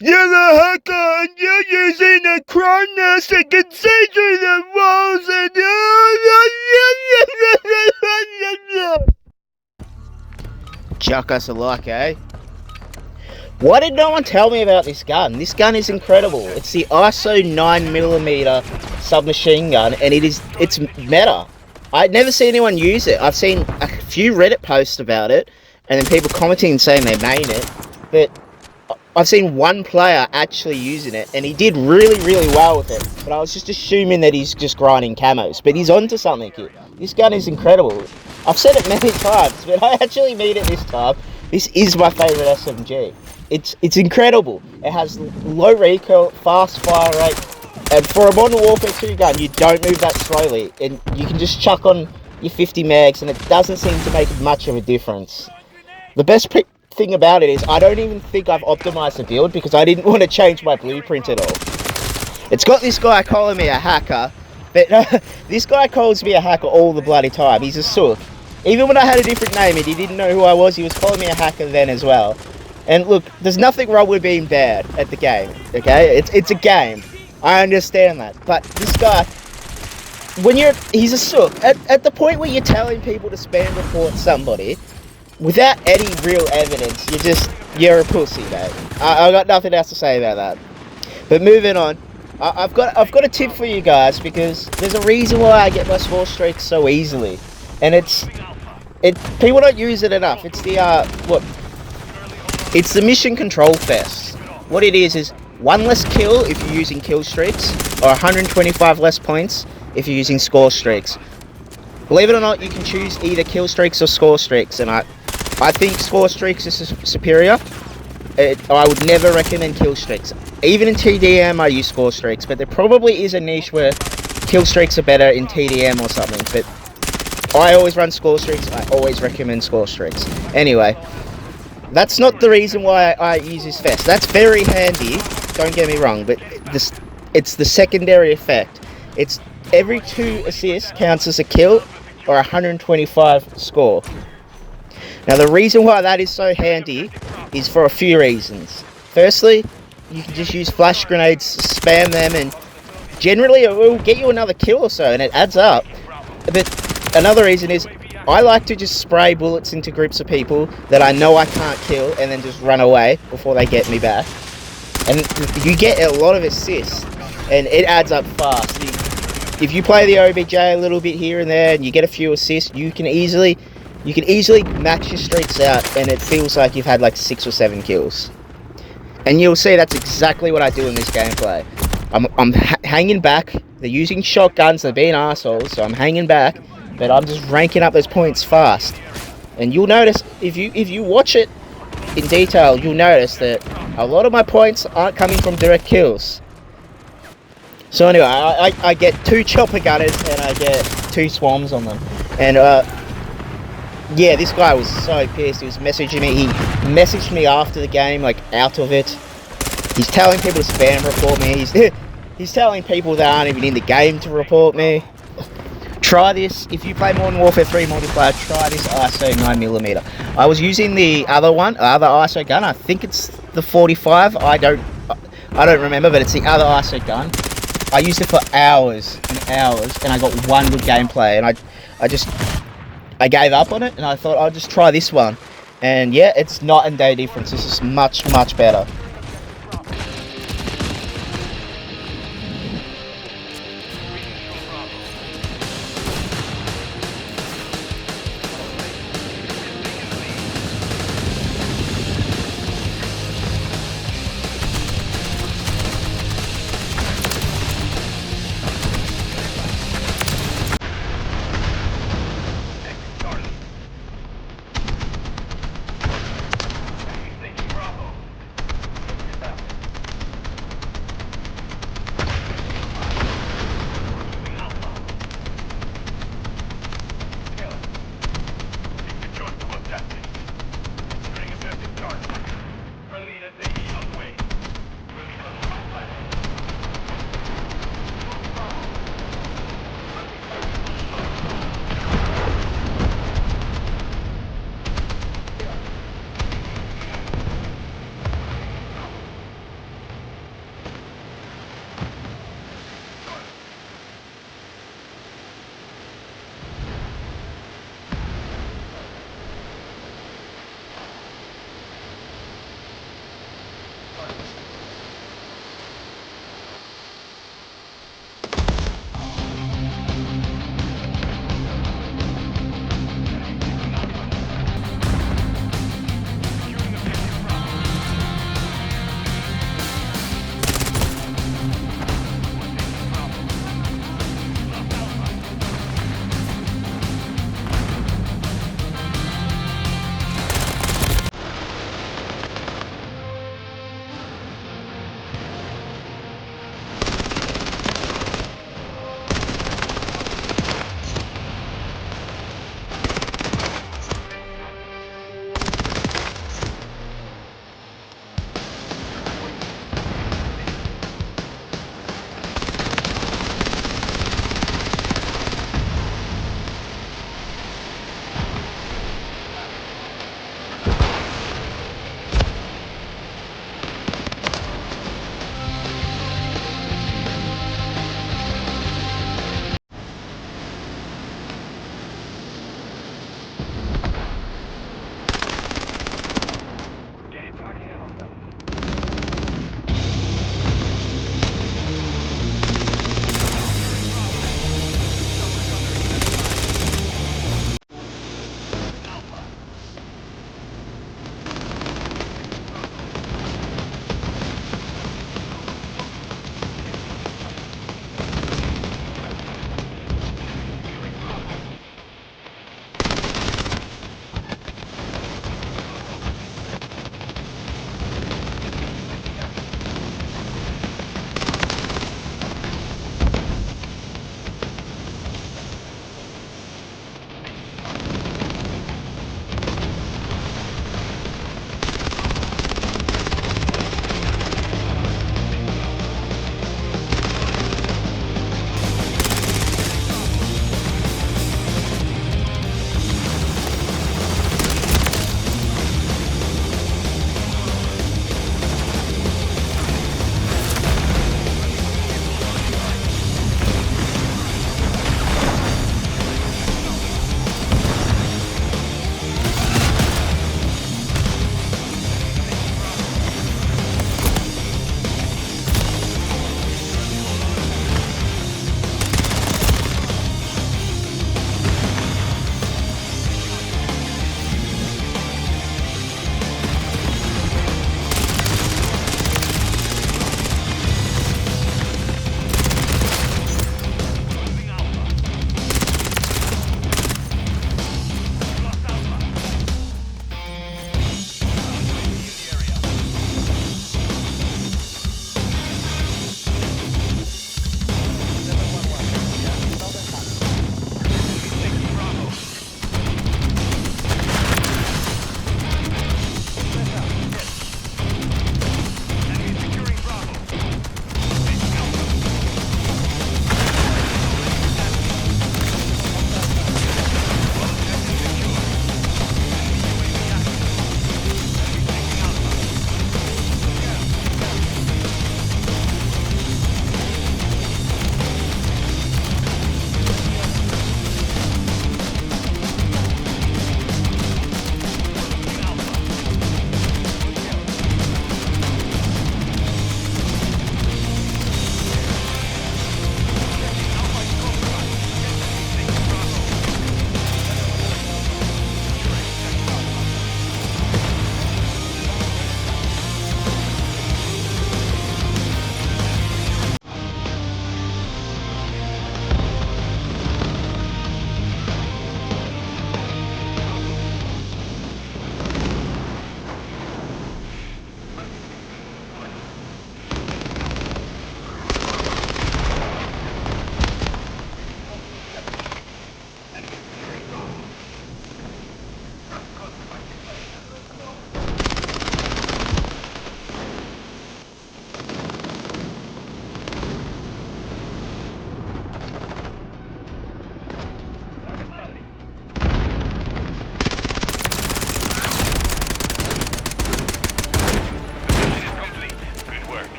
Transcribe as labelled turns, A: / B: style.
A: You're a hacker and you're using a cronus that can see through the walls and... Chuck us a like, eh? Why did no one tell me about this gun? This gun is incredible. It's the ISO 9mm submachine gun, and it's meta. I'd never seen anyone use it. I've seen a few Reddit posts about it, and then people commenting and saying they main it, but I've seen one player actually using it, and he did really, really well with it. But I was just assuming that he's just grinding camos, but he's onto something here. This gun is incredible. I've said it many times, but I actually mean it this time. This is my favourite SMG. It's incredible. It has low recoil, fast fire rate, and for a Modern Warfare 2 gun, you don't move that slowly, and you can just chuck on your 50 mags, and it doesn't seem to make much of a difference. The best thing about it is I don't even think I've optimized the build because I didn't want to change my blueprint at all. It's got this guy calling me a hacker, but this guy calls me a hacker all the bloody time. He's a sook. Even when I had a different name and he didn't know who I was, he was calling me a hacker then as well. And look, there's nothing wrong with being bad at the game, okay? It's a game. I understand that. But this guy, he's a sook. At the point where you're telling people to spam report somebody, without any real evidence, you're a pussy, mate. I've got nothing else to say about that. But moving on, I've got a tip for you guys, because there's a reason why I get my score streaks so easily. And people don't use it enough. It's it's the mission control fest. What it is one less kill if you're using kill streaks, or 125 less points if you're using score streaks. Believe it or not, you can choose either kill streaks or score streaks, and I think score streaks is superior. I would never recommend kill streaks. Even in TDM I use score streaks, but there probably is a niche where kill streaks are better in TDM or something, but I always run score streaks. I always recommend score streaks. Anyway, that's not the reason why I use this fest. That's very handy, don't get me wrong, but it's the secondary effect. It's every 2 assists counts as a kill or 125 score. Now the reason why that is so handy is for a few reasons. Firstly, you can just use flash grenades, spam them, and generally it will get you another kill or so, and it adds up. But another reason is I like to just spray bullets into groups of people that I know I can't kill and then just run away before they get me back. And you get a lot of assists, and it adds up fast. If you play the OBJ a little bit here and there and you get a few assists, you can easily max your streaks out, and it feels like you've had like 6 or 7 kills. And you'll see that's exactly what I do in this gameplay. I'm hanging back. They're using shotguns, they're being assholes, so I'm hanging back, but I'm just ranking up those points fast. And you'll notice, if you watch it in detail, you'll notice that a lot of my points aren't coming from direct kills. So anyway, I get 2 chopper gunners and I get 2 swarms on them. And yeah, this guy was so pissed. He was messaging me. He messaged me after the game, like out of it. He's telling people to spam report me. He's telling people that aren't even in the game to report me. Try this. If you play Modern Warfare 3 multiplayer, try this ISO 9mm. I was using the other ISO gun. I think it's the 45. I don't remember, but it's the other ISO gun. I used it for hours and hours, and I got one good gameplay, and I gave up on it, and I thought I'll just try this one. And yeah, it's night and day difference. This is much, much better.